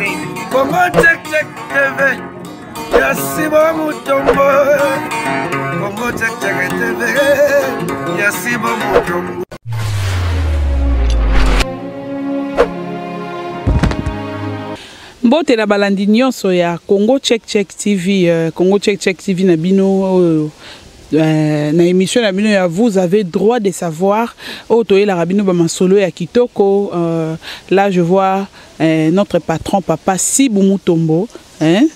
Congo check check TV. Yasibo Mutombo. Congo check check TV. Yasibo Mutombo. Mbote na balandi nyonso ya Congo Check Check TV, Congo Check Check TV na bino na émission na bino ya vous avez droit de savoir otoye la rabino ba masolo ya kitoko. Là je vois notre patron papa Sibou Mutombo, hein,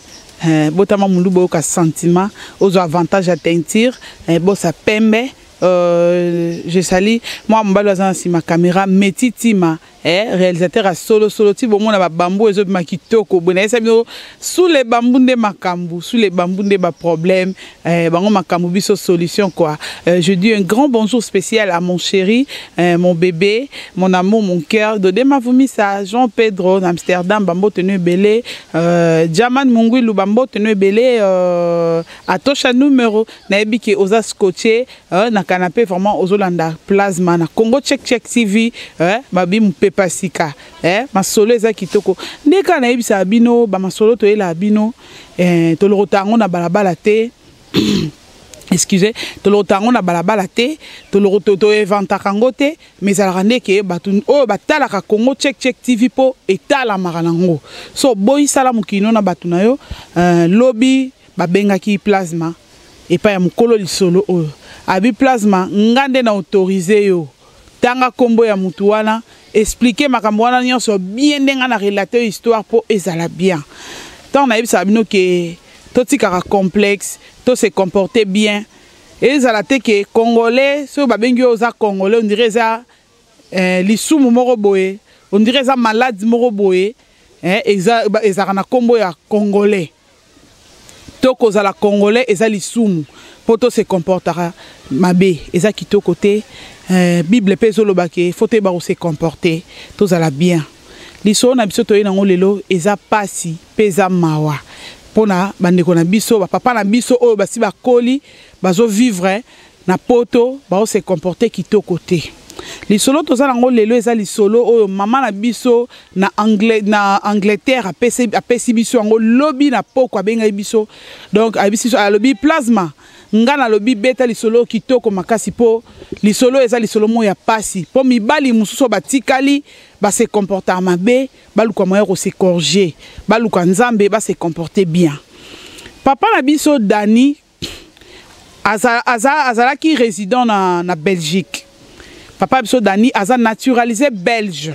botama mulubo ka sentiment aux avantages à teinture, bossa pembe. Je salue moi mbalo si ma caméra Metitima, réalisateur à solo ti bon na ba bambou ezo makitoko bona esa bino sous les bambous de makambu, sous les bambous de ba problème, bango makambu biso solution quoi. Je dis un grand bonjour spécial à mon chéri, mon bébé, mon amour, mon cœur. Dodé ma vomi ça Jean Pedro d'Amsterdam bambo tenu belé, Jaman Mungwilu bambo tenu belé, atosha numéro na ebiki oza scotché na canapé vraiment ozolanda plasma na Congo Check Check TV, babi mpepasika, ma solo eza kitoko ndeka na yebisa bino ba masolo to ela bino to le rotango na balabala te. Excusez, to le rotango na balabala te, to le rototo eventa kango te, mais ala rande ke batu o batala ka Congo Check Check TV po etala maranango. So boy sala mukino na batu na yo lobby babenga ki plasma et pa ya mukolo lisolo o abi plasma ngande na autorisé yo tanga kombo ya mutu wana expliquer makambo wana nyonso bien ndenga na relater histoire po ezala bien tant na yebisa bino ke toti kaka complexe to se comporter bien ezala te ke congolais so babengi oza congolais on dirait ça lisumu moko boye on dirait ça malade moko boye ezala na kombo ya congolais to kozala congolais eza lisumu poto se comportera mabe eza kitoko te. Bible peso lobake faut ba se comporter tous à la bien liso na biso to yena ngolelo eza pasi peza mawa pona bandeko na biso ba papa na biso oyo basi ba koli bazo vivre na poto ba se comporter kitoko te lisolo to za ngolelo eza lisolo oyo mama na biso na Angleterre apesi biso ngo lobby na poko abenga biso donc abisi a lobby plasma ngana lobi beta lisolo kitoko makasi po lisolo eza lisolo mo ya pasi po mibali mususu batikali ba se comporter mabe baluka moya ko se corriger baluka nzambe ba se comporter bien. Papa na biso Dani azala ki résident na Belgique. Papa biso Dani aza naturalisé belge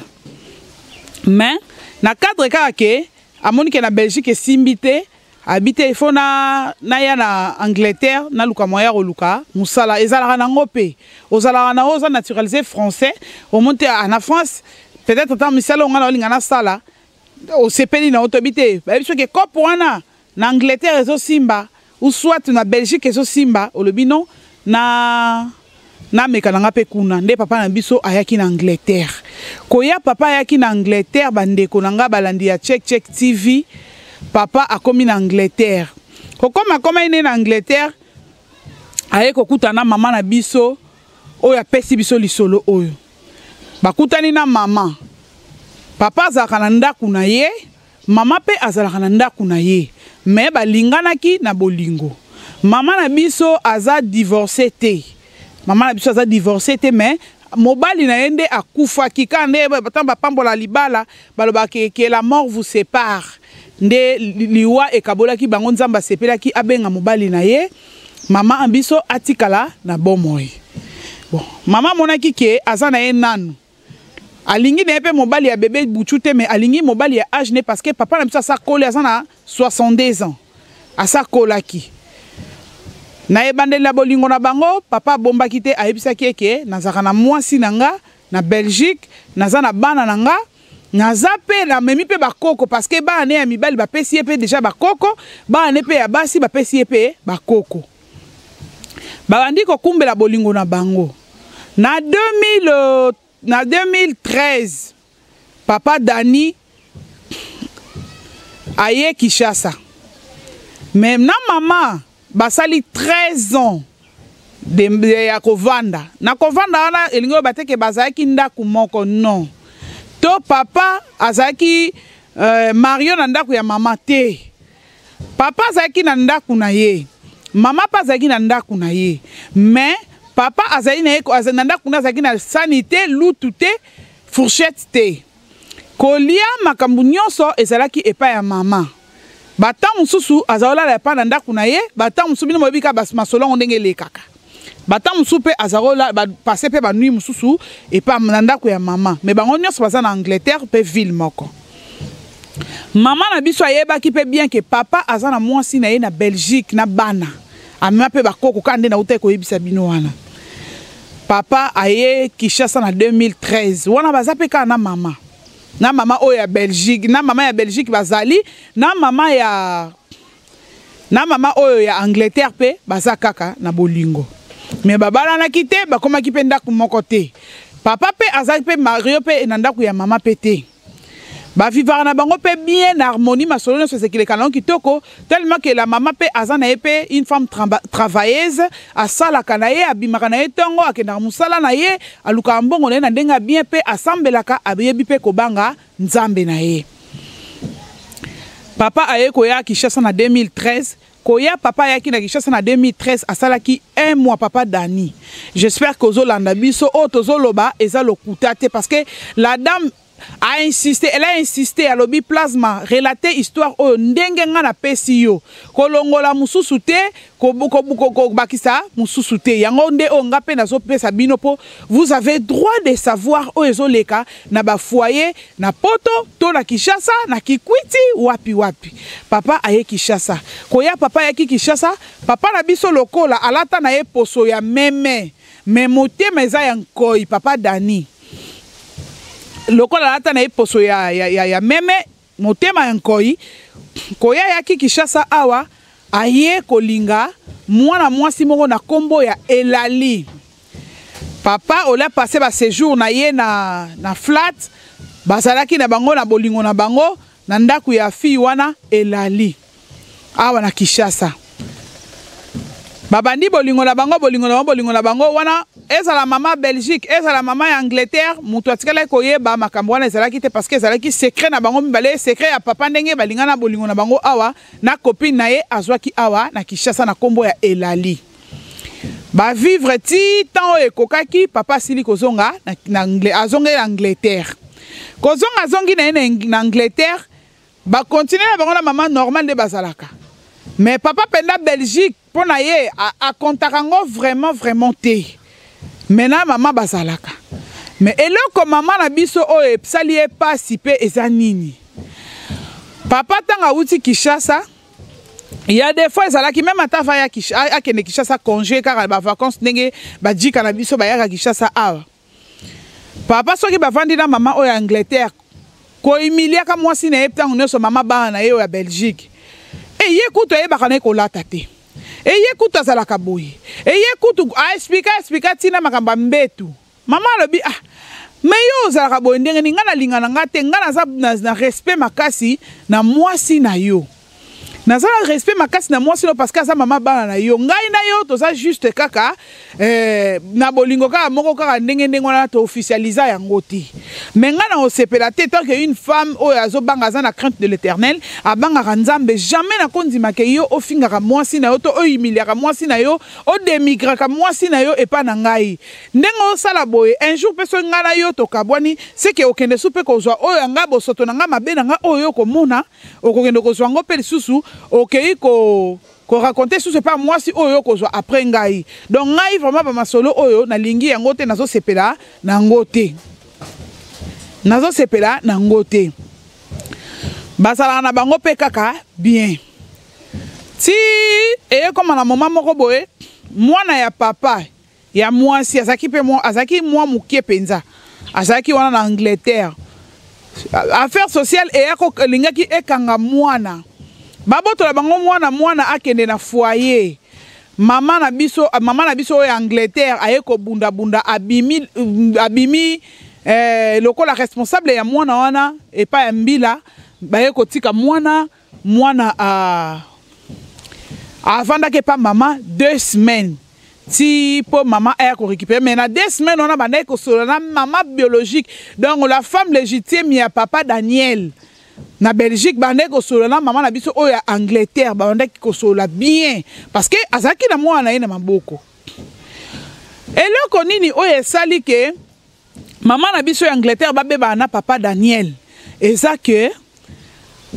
mais na cadre kake amoni ke na Belgique simbité habité il faut na ya na Angleterre na luka moya ko luka musala ezala na ngope ozala na oza naturalisé français au monter en France peut-être tant misala ngana linga na sala au sepeli na autobité ba biso ke kopo wana na Angleterre ezo simba ou soit na Belgique ezo simba o lobino na meka na ngape kuna nde papa na biso ayaki na Angleterre koya papa ayaki na Angleterre bandeko na nga balandi ya Check Check TV. Papa a commis en Angleterre. Comme il est en Angleterre, aye kokutana mama na biso oya pesi biso lisolo oyo. Bakutani na mama. Papa azalaka na ndaku na ye, mama pe azalaka na ndaku na ye. Mais balinganaki na bolingo. Mama na biso aza divorcé te. Mama na biso aza divorcé te mais mobali na yende akufa kikande batamba pambola libala baloba ke la mort vous sépare. Nde liwa e kabola ki bango nzamba sepela ki abenga mobali na ye mama ambiso atikala na bomoy. Bon mama monaki ke azana ye nanu alingi ne pe mobali ya bébé buchute mais alingi mobali ya âge ne parce que papa na biso sa kole azana 62 ans asa kolaki na ebandeli la bolingo na bango papa bomba kite ayebisa ke nazaka na mwasi nanga na Belgique nazana bana nanga naza pe na memi pe bakoko parce que ba ane ya mibali ba pesi pe déjà bakoko ba ane pe ya basi ba pesi pe bakoko ba bandi ko kumbela bolingo na bango na 2013 papa Dani aye Kinshasa mais na mama basali 13 ans de ya kovanda na kovanda wana elingo bateke bazaki ndaku moko non to papa azaki Mario na ndako ya mama te. Papa azalaki na ndako na ye. Mama pa azalaki na ndako na ye. Mais papa azali na ye na ndako na azalaki na sanité, lutu te, fourchette te. Kolia makambu nyonso ezalaki epa ya mama. Bata mususu azaola ya pa na ndako na ye, bata mususu bino mobika bas masolongo ndenge lekaka. Bata mususu pe azaola passer pe ba nuit mususu epa na ndako ya mama. Mais bango nyonso baza na Angleterre pe ville moko. Mama na biso ayebaki pe bien que papa aza na mwasi na ye na Belgique na bana. Amema pe bakoko kande na uta ko yebisa bino wana. Papa aye Kinshasa na 2013. Wana baza pe ka na mama. Na mama o ya Belgique, na mama ya Belgique bazali, na mama oyo ya Angleterre pe baza kaka na bolingo. Mais babala na kite bakoma ki pe ndako moko te. Papa pe azali pe Mario pe na ndako ya mama pe te. Ba vivre na bango pe bien en harmonie masolo so c'est que le canon kitoko tellement que la maman pe azana pe une femme travailleuse a sala kanaye abimaka na ye tongo akenda musala na ye aluka mbongo na ndenga bien pe asambelaka abebi pe kobanga nzambe na ye. Papa aye koya Kinshasa na 2013. Koya papa yaki na Kinshasa na 2013 asalaki 1 mois papa Dani. J'espère que ozolanda biso o tozoloba eza lokuta te parce que la dame a insisté, elle a insisté à l'obi plasma relater histoire o ndenge nga na pesi yo kolongola mususu te ko bakisa mususu te yango nde o nga pe na zo pesa bino po vous avez droit de savoir o ezoleka na ba foyer na poto to na Kinshasa na Kikwiti wapi wapi. Papa aye Kinshasa koya papa ya Kinshasa papa na biso lokola alata na ye poso ya meme motema eza ya nkoi papa Dani lokola lata na poso ya meme motema ya nkoi koya yaki Kinshasa awa aye kolinga mwana mwasi moko na kombo ya Elali. Papa ola passé ba séjour na ye na flat bazalaki na bango na bolingo na bango na ndaku ya fi wana Elali awa na Kinshasa. Babandi bolingo na bango wana ezala mama Belgique ezala mama ya Angleterre mutu atikala koyeba makambo wana ezalaki te parce que ezalaki secret na bango mibale secret ya papa ndenge balinga na bolingo na bango awa na copine na ye azwaki awa na Kinshasa na kombo ya Elali. Ba vivre ti temps ekokaki papa sili kozonga na azonga na Angleterre. Kozonga azongi na Angleterre ba continuer na bango na mama normal de bazalaka. Mais papa penda Belgique pour na ye a kontakango vraiment te. Maintenant maman bazalaka. Mais eloko maman na biso o e sali e pasi pe eza nini. Papa tanga uti Kinshasa. Il y a des fois ezalaki même atava ya akene Kinshasa congé car ba vacances ndenge ba djika na biso ba ya Kinshasa awa. Papa soki ba vandi na maman o ya Angleterre. Ko Emilia ka mwasi na ye tango nyoso maman ba na ye o ya Belgique. Et ye kuto ye bakana ko lata te. Et ye kuto azalaka boye. Et ye kuto a explica tina makamba mbetu. Mama lobi ah mais yo ozalaka boye ndenge ninga na linga na ngate nga na respect makasi na mwasi na yo. Nazala respect makasi na mwasi no parce que sa mama bana na yo ngai na yo toza juste kaka na bolingo kaka moko kaka ndenge na to officialiser yango te. Mais nga na osepela te tant que une femme o azo banga za na crainte de l'Éternel abanga nzambe jamais na kondima ke yo ofinga ka mwasi na yo to o humilier ka mwasi na yo o démigrer ka mwasi na yo et pas na ngai. Ndengo sala boye un jour peso nga na yo to kabwani c'est que okende soupe ko zwa o nga bosoto na nga mabe na nga o yo ko mona okende ko zwa ngo pe susu okei ko raconter sous c'est pas moi si oyo ko zwa après ngai. Donc ngai vraiment ba masolo oyo na lingi yango te nazo sepela na ngote. Nazo sepela na ngote. Basala na bango pe kaka bien. Si et comme na maman moko boye mwana ya papa ya mwasi azaki pe moi azaki moi mukie penza. Azaki wana na Angleterre. Affaires sociales et ako lingaki ekanga mwana. Baboto la bango mwana akende na foyer. Mama na biso oyo Angleterre aye ko bunda abimi lokola responsable ya mwana wana et pas ya mbila baye ko tika mwana avant que pas maman 2 semaines. Si pour maman a récupéré mais na 2 semaines on a bandé ko solo na maman biologique. Donc la femme légitime ya papa Daniel. na Belgique bande ko solo na maman na biso oya Angleterre bande ko solo bien parce que azaki na mwana na maboko eloko nini oya sali ke maman na biso ya Angleterre babeba na papa Daniel eza que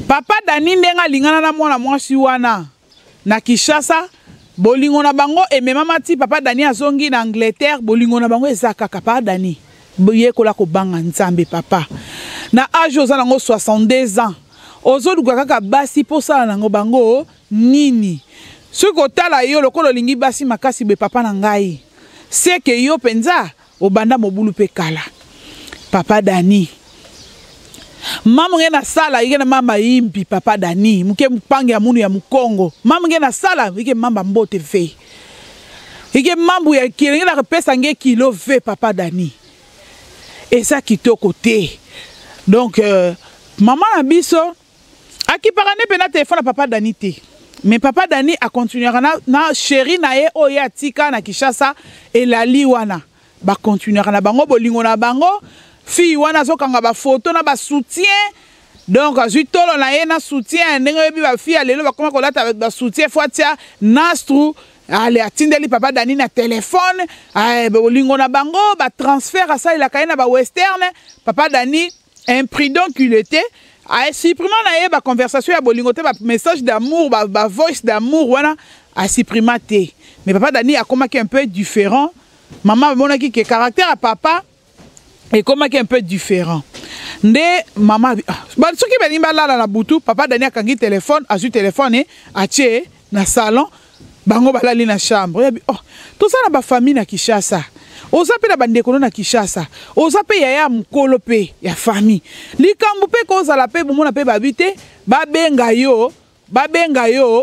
papa Dani ndenga lingana na mwana mwasi wana na Kinshasa bolingo na bango emema ti papa Dani azongi na Angleterre bolingo na bango eza kaka papa Dani boye kola ko banga nzambe papa na âge oza nango 62 ans ozoluka kaka basi po sala nango bango nini soki otala yo lokolo lingi basi makasi be papa na ngai c'est que yo penza obanda mobulu pe kala papa Dani mama ngena sala igena mama impi papa Dani muke mpange ya munu ya mukongo mama ngena sala ige mamba mbote ve ige mambu ya kile ngena repesa nge kilo ve papa Dani et ça kitoko te donc maman na biso akiparane pe na téléphone à papa Dani te mais papa Dani a continué na chéri na ye oya tika na Kinshasa et la liwana ba continuer na bango bolingo na bango fi wana zokanga ba photo na ba soutien donc azui tolo na ye na soutien ndenge bi ba fi alelo ba koma kolata avec ba soutien foatia nastru ale atindeli papa Dani na téléphone bolingo na bango ba transfert à ça il a kaina ba western papa Dani imprudent qu'il était a supprimé na ye ba conversation ya bolingo te ba message d'amour ba voice d'amour wana a supprimé te mais papa Dani a komaki un peu différent maman monaki que caractère à papa et comment qui est un peu différent. Nde maman ce qui benimba là na butu papa Dani akangi téléphone azu téléphone atie na salon bango balali na chambre oh tout ça na ba famille na Kinshasa oza pe na bandeko na Kinshasa oza pe ya mukolo pe ya famille likambu pe ko za la pe bomona pe babite babenga yo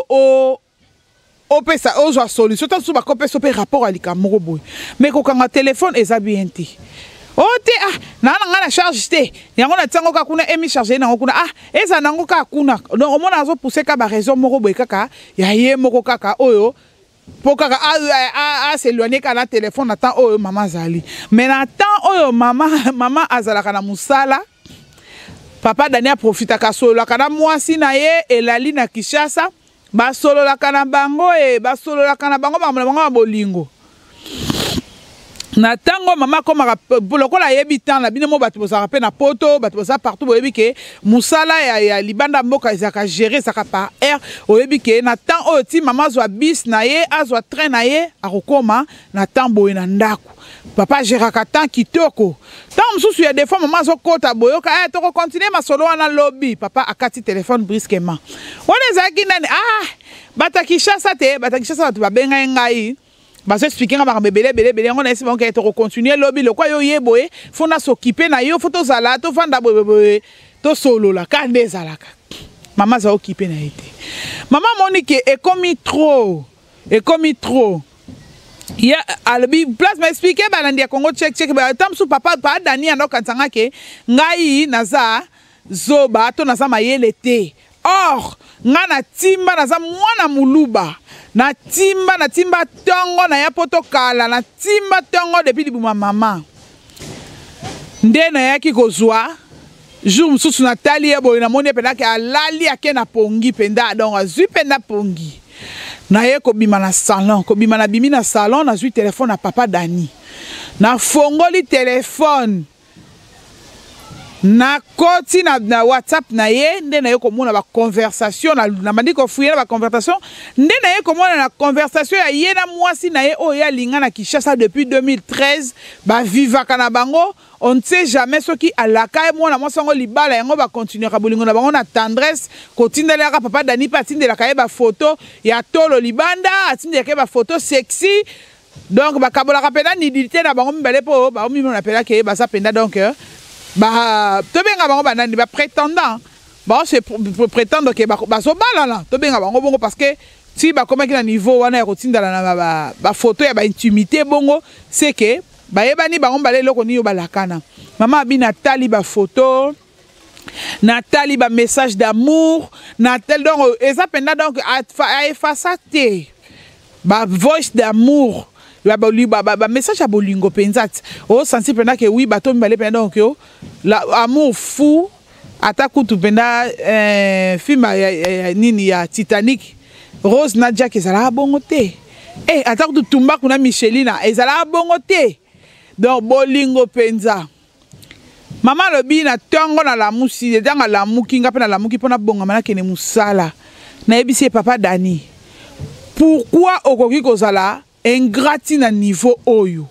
o pesa ozo solution tant sous ba kopesa pe rapport à likambo boy mais ko kanga téléphone eza bien te oh te na charge te yango na tsango ka kuna emi charger na kuna eza nango ka kuna donc omona azo pousser ka ba raison moko boy kaka ya ye moko kaka oyo po kaka s'éloigner ka na téléphone na temps oyo maman zali mais na temps oyo maman azalaka na musala papa Dani a profita ka solo kana mwasi na ye elali na Kinshasa ba solo la kana bango ba bolingo na tango mama koma lokola yebi tan na bino mo bato bozaka pe na poto bato boza partout boyebi ke musala ya libanda mboka ezaka gérer saka par air oyebi ke na tan oyo ti mama zwa bis na ye azwa train na ye akokoma na tan boye na ndako papa géraka tan kitoko tan mosusu ya des fois mama azokota boyoka toko continuer masolo wana lobby papa akati téléphone brusquement wana ezalaki nani bata Kinshasa te bata Kinshasa bato babenga ngai baso expliquer nga belé on a essayé de to continuer lobby le quoi yo yeboye faut na s'occuper na yo faut to zala to fanda boye to solo la kande zalaka maman za occuper na été maman Monique est commis trop ya albi place m'expliquer balandi Congo check ba tam sou papa Dani ando kansanga ke ngai naza zoba to naza mayele te or nga na timba naza mwana muluba na timba tongo na ya poto kala na timba tongo depuis libuma mama nde na yaki kozwa jour mususu na tali ya boy na moni penda ke alali ake na pongi penda donc azui penda pongi na ye ko bima na salon ko bima na bimi na salon na zui téléphone na papa Dani na fongoli téléphone na koti na WhatsApp na ye nde na ye komona ba conversation na mandi ko fouiller ba conversation nde na ye komona na conversation ya ye na mwasi na ye oya linga na Kinshasa depuis 2013 ba vivaka na bango on ne sait jamais ce qui alaka e mwana mwasi ngo libala yango ba continuer ka bolingo na bango na tendresse kotindela ka papa Dani patindela ka ye ba photo ya tolo libanda atindela ka ba photo sexy donc ba kabola ka pena nidité na bango mbele po ba omi na pela ke ba sa penda donc ba to benga bango banani ba prétendant ba se prétendre que ba so bala la to benga bango bongo parce que si ba komaki na niveau wana ya kotindala na ba photo ya ba intimité bongo c'est que ba yebani bango balé loko ni yo balakana maman abina tali ba photo Nathalie ba message d'amour Nathalie donc eza penda donc a effacer te ba voice d'amour ba message à bolingo penzat o sensi penda que oui bato mbale penda donc yo la amour fou ata kutu penda film nini ya Titanic Rose na Jack ezala bongo te ata kutu Tumbaku na Michelina ezala bongo te donc bolingo penza mama lobi na tongo na lamusi edanga lamuki nga pe na lamuki pona bonga mana kene musala na ebisi papa Dani pourquoi okoki kozala ingrati na niveau oyo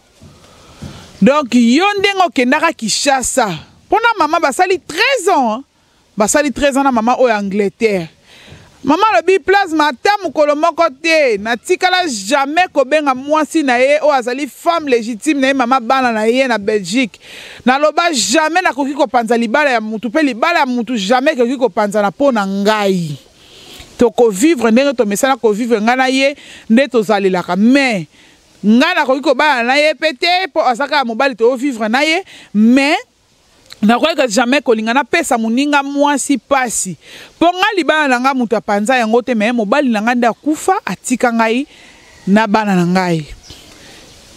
donc yo ndengo kendaka Kinshasa pona mama basali 13 ans basali 13 ans na mama oyo Angleterre mama lobi place mata mukolo moko te na tikala jamais kobenga mwasi na ye o azali femme légitime na ye mama bana na ye na Belgique na loba jamais na koki kopanza libala ya mutu pe libala ya mutu jamais koki kopanza na pona ngai to ko vivre ndenge to mesana ko vivre ngana ye nde to zalelaka mais ngana koki ko bana na ye pete po asaka mobali to vivre na ye mais na kweka jamais kolingana pesa muninga mwasi pasi po nga libana na nga mutu apanza yango te mais mobali na nga nda kufa atika ngai na bana na ngai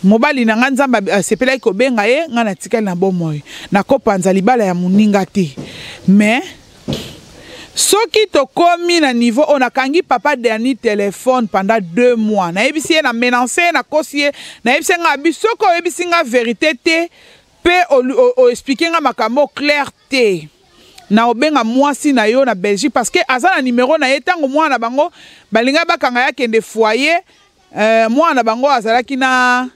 mobali na nga nzamba sepelaki kobenga ye nga na tikali na bomoi na kopanza libala ya muninga te mais soki tokomi na niveau on a kangi papa Dani téléphone pendant 2 mois na ebisi ye na menacer na kosi na ebisi nga bisoko ebisi nga vérité te pe o expliquer nga makambo clair te na obenga mwasi na yo na Belgique parce que azana numéro na ye tango mwana bango balinga bakanga ya kende foyer mwana bango azalaki na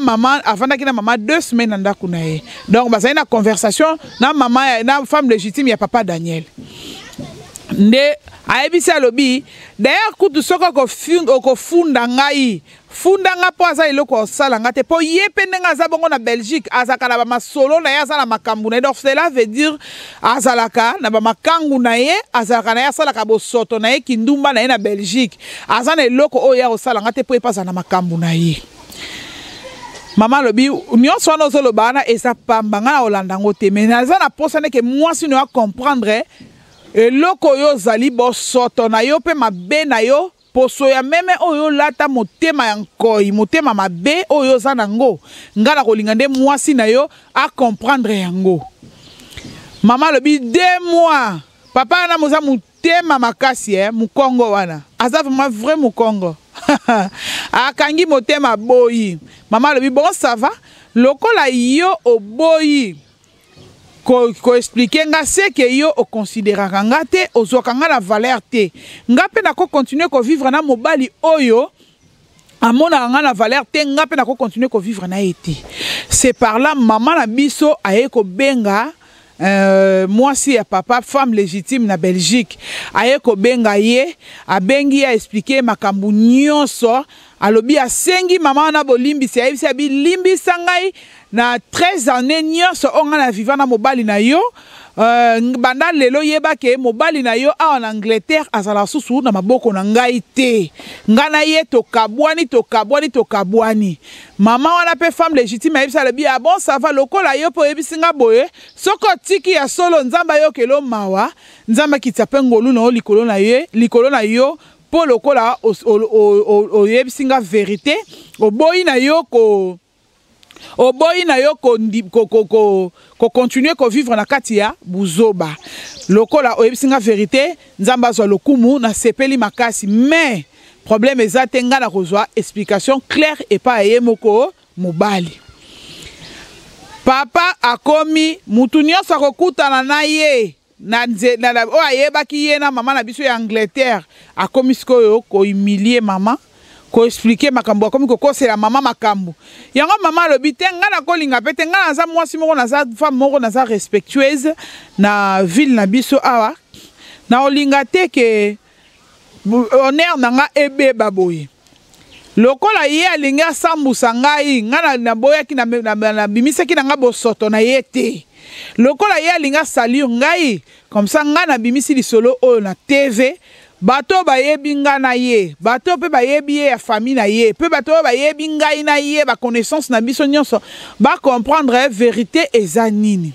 maman avandaki na maman 2 semaines ndako na ye donc bazali na conversation na maman na femme légitime ya papa Daniel nde ayebisi alobi d'ailleurs kutu soko ko funda ngai funda nga po aza eloko osala nga te po ye pe ndenge aza bongo na Belgique azalaka na bamasolo na ye aza na makambu na ye donc cela veut dire azalaka na bamakangu na ye azalaka na ye asalaka bosoto na ye kindumba na ye na Belgique aza na eloko oyo ya osala nga te po ye pe aza na makambu na ye mama lobi nyonso wana ozoloba wana eza pamba nga na olanda ngo te mais naza na posa ndeke mwasi no ya comprendre eloko oyo ozali bosoto na yo pe mabe na yo poso ya meme oyo lata motema ya nkoi motema mabe oyo za nango nga na kolinga nde mwasi na yo a comprendre yango mama lobi 2 mois papa na moza motema makasi mukongo wana aza vraiment vrai mukongo akangi motema boyi mama lobi bon ça va lokola yo oboyi ko expliquer nga c'est que yo o considéraka nga te ozoka nga na valeur te nga pe na ko continuer ko vivre na mobali oyo amona nga na valeur te nga pe na ko continuer ko vivre na été c'est par là maman na biso aye ko benga mwasi ya papa femme légitime na Belgique aye ko benga ye abengi ya expliquer makambu nyonso alobi asengi mama na bolimbisi ayebisi abi limbisa ngai na 13 années nyonso onga na vivant na mobali na yo banda lelo yeba ke mobali na yo a en Angleterre azala susu na maboko na ngai te ngana ye to kabwani mama wana pe femme légitime ayebisi alobi ah bon ça va lokola yo po yebisi nga boye soko tiki ya solo nzamba yo kelo mawa nzamba kitsape ngolu na likolo na yo po lokola oyebisi nga vérité oboyi na yo ko continuer ko vivre na kati ya buzoba lokola oyebisi nga vérité nzamba zo lokumu na sepeli makasi mais problème ezate nga na kozwa explication claire et pas yemoko mobali papa akomi mutu nyonso akokutana na ye na o ayebaki ye na mama na biso ya Angleterre akomi sikoyo ko humilier mama ko expliquer makambo akomi ko kosela mama makambo yango mama lobi te nga na kolinga pe te nga naza mwasi moko naza femme moko naza respectueuse na ville na biso awa na olinga te ke honneur na nga ebeba boye lokola ye alingi asambusa ngai nga na boyaki na bimisaki na nga bosoto na ye te lokola ye alingi asali ngai comme ça nga na bimisi lisolo oyo na TV bato bayebi nga na ye bato pe bayebi ye ya famille na ye pe bato bayebi ngai na ye ba connaissance na biso nyonso ba comprendre vérité eza nini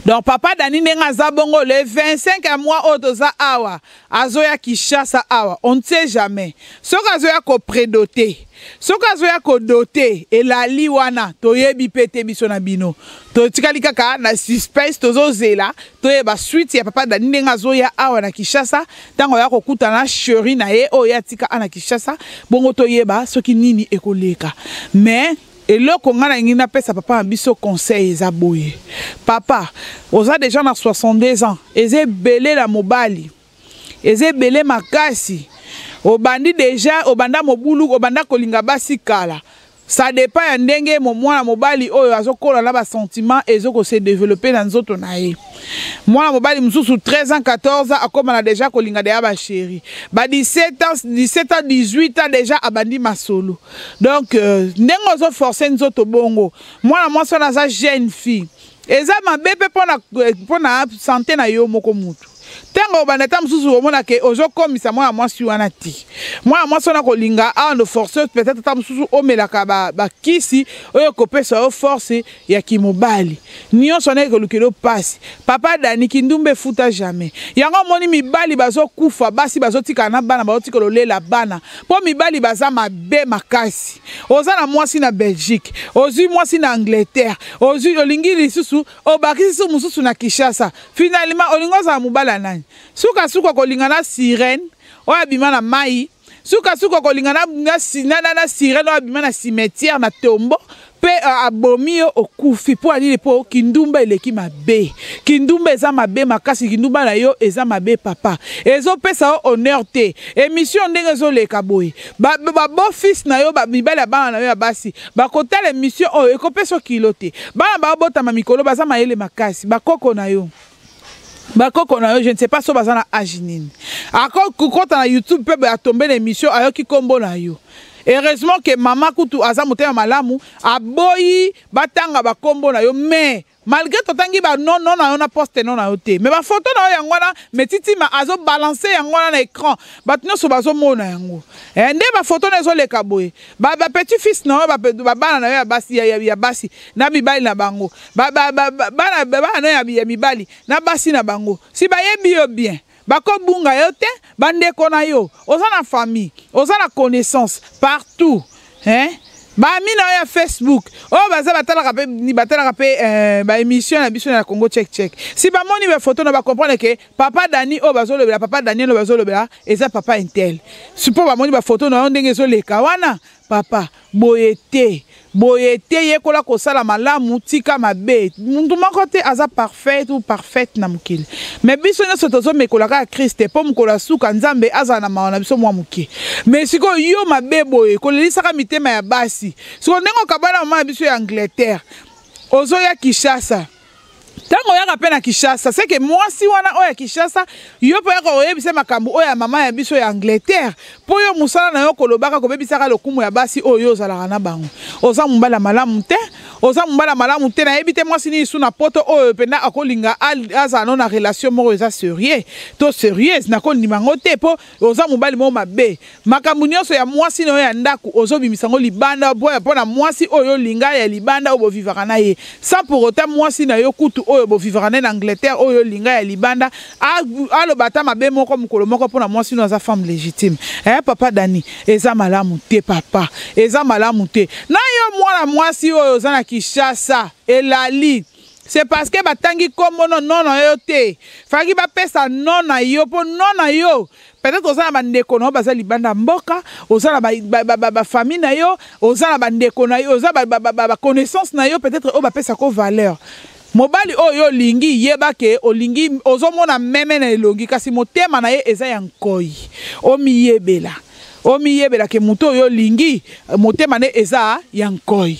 Donc papa Dani Nenga Zabongo le 25 à mois otoza awa azoya Kinshasa awa on ne sait jamais ce azoya ko prédoté ce azoya ko doté et la liwana toyebi pété biso na bino to tikali kaka na suspense tozo zela toyeba suite ya papa Dani Nenga zoya awa na Kinshasa tango ya ko kutana chéri na ye o ya tika ana Kinshasa bongo toyeba soki nini ekoleka mais et là, quand on a pesa papa biso conseil eza boye. Papa, oza déjà na 62 ans, eze belé la mobali. Eze belé makasi. Obandi déjà, obanda mobulu, obanda kolinga basi kala. Ça dépend ya ndenge mwana mobali oyo azokola na ba sentiment ezoko se développer dans nzoto na ye. Mwana mobali mususu 13 ans 14 ans akoma na déjà kolinga de ba chéri. Ba 17 ans 18 ans déjà abandi masolo. Donc ndenge ozo forcer nzoto bongo. Mwana mwasi na za jeune fille. Eza mabepe pona santé na yo moko mutu. Tengo banata mususu omona ke ozo komisa mwana mwasi wana ti. Mwana mwasi na kolinga a no forceuse peut-être ta mususu omelaka ba kisi oyo kopesa o force ya kimobali. Nion sone ko lukelo passe. Papa Dani kindumbe futa jamais. Yango moni mibali bazo kufa basi bazo tika na bana bazo tika lolela bana. Po mibali baza mabe makasi. Oza na mwasi na Belgique, ozu mwasi na Angleterre, ozu olingi lisusu obakisi mususu na Kinshasa. Finalement olingoza mubala nani. Suka kolinga na sirène, oya bima na mai. Suka kolinga na sirène, oya bima na cimetière na tombo. Pe abomi yo okufi po ali po kindumba eleki mabe. Kindumba eza mabe makasi kindumba na yo eza mabe papa. Ezo pesa o honneur te. Émission ndenge zo leka boy. Ba bo fils na yo ba mibala bana na yo basi. Ba kotala émission o ekopesa kilote. Bana ba bota ma mikolo baza mayele makasi. Ba koko na yo. Bakoko na yo, je ne sais pas si baza na aginine. Ako kukota na YouTube pe ba tomber l'émission ayo ki kombo na yo. Heureusement que maman kutu aza motema malamu aboyi batanga ba kombo na yo mais malgré totangi ba non na yo na poste non na yo te. Mais ba photo na yo yango na metiti ma azo balancer yango na écran. Batino so bazo mona yango. Nde ba photo na zo leka boye. Ba petit fils na yo ba bana na yo ya basi na mibali na bango. Bana na ya mibali na basi na bango. Si ba yebi yo bien. Bako bunga yo te, bande kona yo. Oza na famille, oza na connaissance partout, hein? Ba mina ya Facebook. Oh baza batala pe ba émission na biso na Congo check. Si ba moni ba photo na ba comprendre que papa Dani o bazo lobela papa Daniel o bazo lobela eza papa intel. Suppose ba moni ba photo na ndenge zo leka wana papa boyete yekola kosala malamu tika mabe mundu moko te aza parfait ou parfaite na mukili mais biso nyonso tozo mekola ka Christ po mukola suka nzambe aza na maona biso mwa muke mais siko yo mabe boye kolelisaka mitema ya basi siko ndenge okabana mama biso ya Angleterre ozo ya Kinshasa tango ya kapena na Kinshasa c'est que mwasi wana oya Kinshasa yo po ya ko yebisa makambo oya mama ya biso ya Angleterre po yo musala na yo kolobaka ko bebisaka lokumu ya basi oyo ozala na bango oza mbala malamu te na yebite mwasi ni su na poto oyo penda akolinga aza no na relation moko eza sérieux to sérieuse na ko nimango te po oza mbali mo mabe makambo nyonso ya mwasi no ya ndaku ozo bimisango libanda po na mwasi oyo linga ya libanda obo vivaka na ye sans pour autant mwasi na yo kutu oyo bo vivra en Angleterre oyo linga ya libanda alo bata mabe moko mukolo moko pona mwasi no za femme légitime papa Dani eza malamu te papa eza malamu te na yo mwana mwasi oyo za na Kinshasa elali c'est parce que batangi kombo non na yo te faki ba pesa non na yo po non na yo peut-être oza na bandeko na baza libanda mboka oza na ba famille na yo oza na bandeko na yo oza ba connaissance na yo peut-être o ba pesa ko valeur mobali oyo lingi yeba ke olingi ozomona meme na elongi kasi motema na ye eza ya nkoi omiyebela ke muto oyo lingi motema ne eza ya nkoi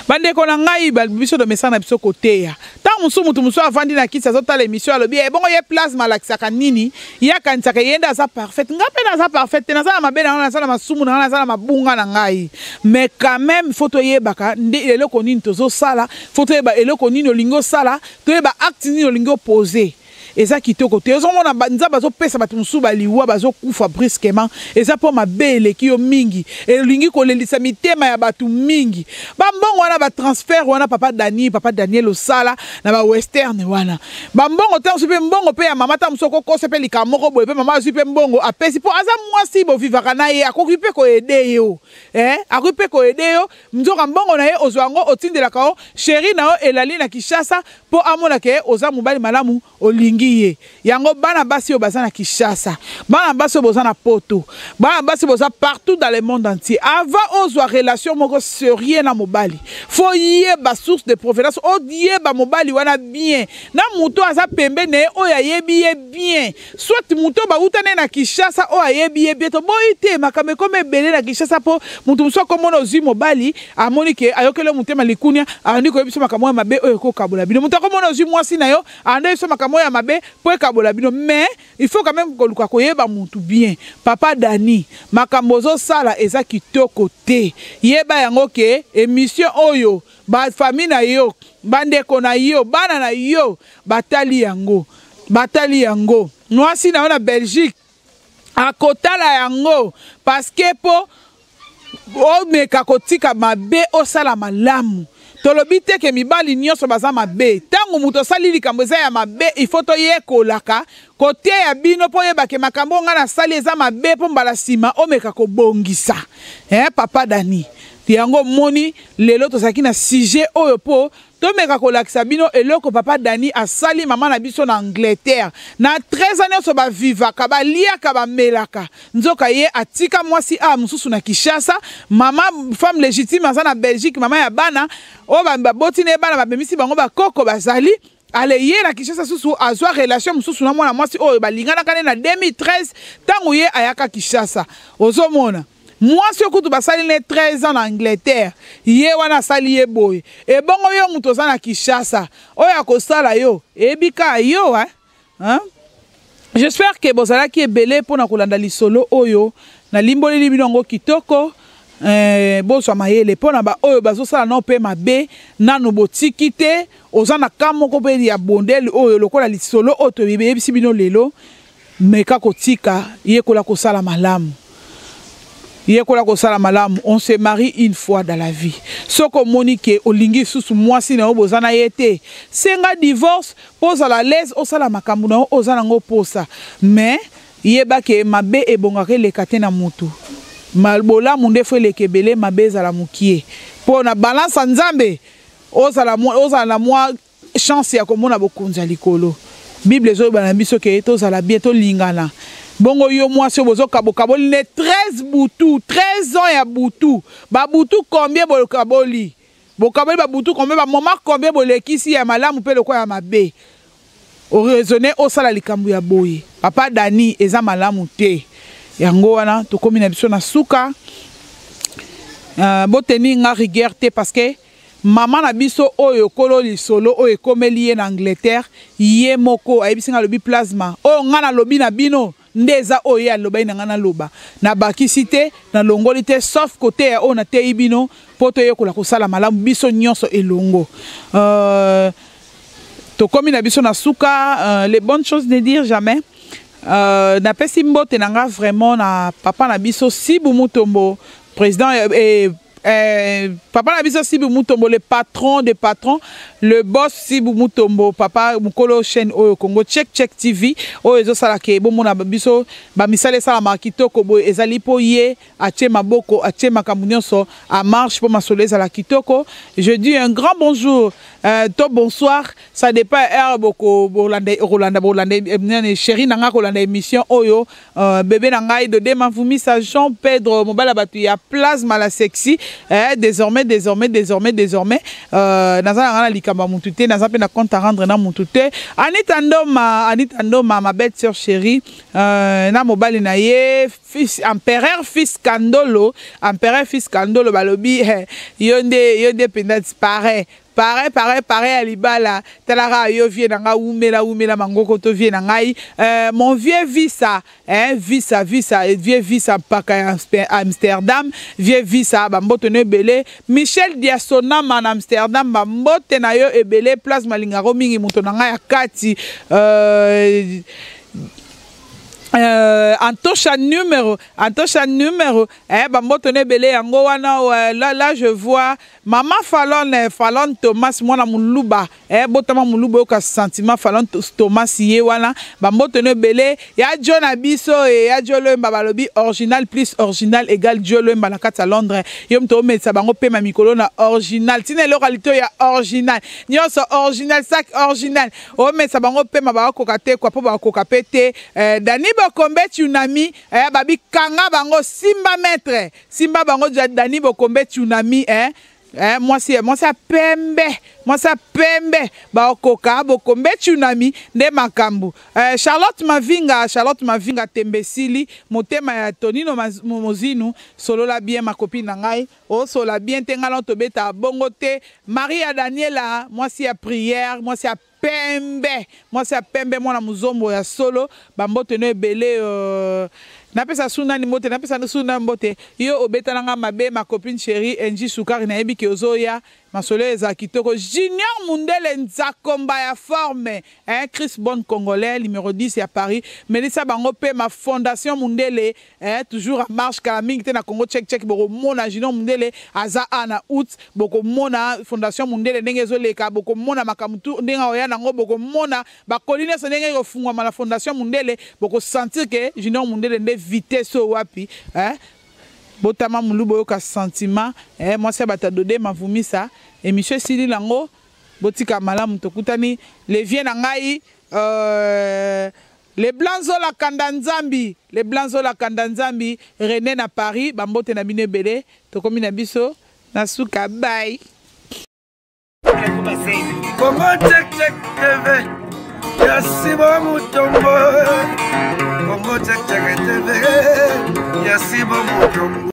bandeko na ngai biso do mesana biso koteya ta musu avandi na kisa zotala émission alobi bongo ye plasma lakisaka nini ya kanisaka yenda za parfaite ngape na za parfaite na za mabe na za masumu na za mabunga na ngai mais quand même photo yebaka nde eloko nini tozo sala photo yeba eloko nini olingo sala to yeba acte nini olingo poser eza kitoko te ozomona nzambe azopesa bato mosusu baliwa bazokufa brusquement eza mpo mabe eleki yo mingi elingi kolelisa mitema ya bato mingi bambongo wana batransfert wana papa Daniel osala na bawestern wana bambongo te osupe mbongo mpe ya mama ta mosu okokosa mpe likambo moko boye mpe mama azwi mpe mbongo apesi mpo aza mwasi bovivaka na ye akoki mpe koyede yo akoki mpe koyede yo nzoka mbongo na ye ozwa yango otindelaka yo sheri na yo elali na Kinshasa mpo amonaka ye oza mobali malamu olingi ye yango bana basi oyo baza na Kinshasa bana basi oyo boza na poto bana basi boza partout dans le monde entier avant ozwa relation moko sérieux na mobali fo yeba source de provenance oyeba mobali wana bien na muto aza pembeni na ye oyo ayebi ye bien soit muto bautane na Kinshasa oyo ayebi ye bien to boyi te makambo ekoma ebele na Kinshasa mpo mutu mosu akomona ozwi mobali amoni ke ayokeli motema likunia andi koyebiso makambo ya mabe oyo ekokabola bino mutu akomona ozwi mwasi na yo andi yebiso makambo ya mabe mpo ekabola bino mais il faut quand même koluka koyeba mutu bien papa Dani makambo ozosala eza kitoko te yeba yango ke émission oyo bafamille na yo bandeko na yo bana na yo batali yango mwasi na yo na Belgique akotala yango parce que po omeka kotika mabe osala malamu tolobi te ke mibali nyonso baza mabe tango muto osali likambo eza ya mabe il faut toyekolaka kote ya bino mpo oyebake makambo nga nasali eza mabe mpo mbala nsima omeka kobongisa papa Dani yango moni lelo tozalaki na sujet oyo po tomeka kolakisa bino eloko papa Dani asali mama na biso na Angleterre na 13 ans nyonso bavivaka baliaka bamelaka nzoka ye atika mwasi a mosusu na Kinshasa mama femme légitime aza na Belgique mama ya bana oyo baboti na ye bana babemisi bango bakoko bazali ale ye na Kinshasa susu azwa relation mosusu na mwana mwasi oyo balinganaka ne na 2013 tango ye ayaka Kinshasa ozomona mwasi okutu basali ne 13 ans na Angleterre ye wana asali ye boye ebongo yo mutu oza na Kinshasa oyo akosala yo ebika yo j'espère que bozalaki ebele mpona kolanda lisolo oyo na limboleli bino yango kitoko bozwa mayele mpona baoyo bazosala nao mpe mabe nanu botiki te oza na ka moko mpe ya bondeli oyo lokola lisolo oyo toyebisi bino lelo meka kotika yekola kosala malamu on se marie une fois dans la vie soko monike olingi susu mwasi na obozana yete senga divorce posa la laisse osala makambo na ozana ngo posa mais yeba ke mabe ebongaka lekate na mutu malbola munde fo lekebele mabe za la mukie po na balance nzambe ozala mwa chance ya komona bokonza likolo bible zo bana biso ke tozala bientôt lingana bongo yo mwasi bozo kabokaboli ne 13 butu 13 ans ya butu ba butu combien bolokaboli bokaboli ba butu combien ba moma combien bolekisi ya malamu pe lokwa ya mabe o raisonner osala likambo ya boye papa Dani eza malamu te yango wana tokomi na biso na suka boteni nga rigueur te parce que mama na biso oyo kolo lisolo oyo ekomeli ye na Angleterre ye moko ayebisi nga lobi plasma oyo nga na lobi na bino ndeza oyo aloba ina nga na loba na bakisi te na longoli te sauf côté ya oyo na tei bino po toyekola kosala malamu biso nyonso elongo tokomi na biso na suka les bonnes choses ne dire jamais napesi mbote na nga vraiment na papa na biso Sibu Mutombo président papa na biso Sibu Mutombo le patron des patrons le boss Sibu Mutombo papa mukolo chaîne oyo Congo Check TV oyo ezosala ke bomona biso bamisale sala makitoko boye ezali po ye atie maboko atie makambo nyonso a marche pour masolo ezala kitoko. Je dis un grand bonjour bonsoir ça dépend boko Rolanda chéri nanga kolanda émission oyo bébé nanga de dema vumisa Jean Pedro mobala batu ya plasma la sexy désormais nazana likamba mutute naza pe na compte à rendre na mutute Anita Ndoma ma belle sœur chérie na mobali na ye fils empereur fils Kandolo balobi yonde penda disparaît pareil à libala talara yo vie nanga umela mangoko to vie nangai mon vieux visa vieux visa paka Amsterdam vieux visa bamboto ne belé Michel Diasona man Amsterdam bambote na yo ebele place malingaro mingi muto nanga ya kati Antosha numéro bamboto ne belé yango wana là je vois Maman Fallon Thomas mwana muluba botama muluba ka sentiment Fallon Thomas ye wana bamboto ne belé ya John Abiso et ya Jolo Mbabalobi original plus original égale Jolo Mbanakata Londres yom to metsa bango pe ma mikolo na original tine localité ya original nyonso original sac original o metsa bango pe ma ba kokate kwa po ba kokapete Dani Bokombe Tsunami babi kanga bango Simba maître Simba bango Dani Bokombe Tsunami moi c'est pembe ba okoka Bokombe Tsunami nde makambu Charlotte Mavinga Tembesili motema ya Tonino Mozinu solo la bien ma copine ngai o solo la bien tengala tobeta bongo te Maria Daniela moi c'est prière moi c'est pembe mwana muzombo ya solo bambote no ebele napesa suna ni mote napesa suna mbote yo obeta nanga mabe ma copine chérie Enji Sukari na yebi ke ozoya masolo eza kitoko Junior Mundele Nzakomba ya forme Chris Bon Congolais numéro 10 à Paris Melissa bango pe ma fondation Mundele toujours en marche kala mingi te na Congo check boko mona Junior Mundele aza ana août boko mona fondation Mundele ndenge ezoleka boko mona makamutu ndenge oya nango boko mona ba colline so ndenge refungwa ma la fondation Mundele boko sentir que Junior Mundele nde vitesse wapi botama mulubo yo ka sentiment moi c'est bata dodé ma vumisa et monsieur Sili lango botika malamu tokutani les viens na ngai les blancs zola kandanzambi René na Paris bambote na bine belé tokomi na biso na suka bye Congo check TV Yasibo Mutombo Congo check TV Yasibo Mutombo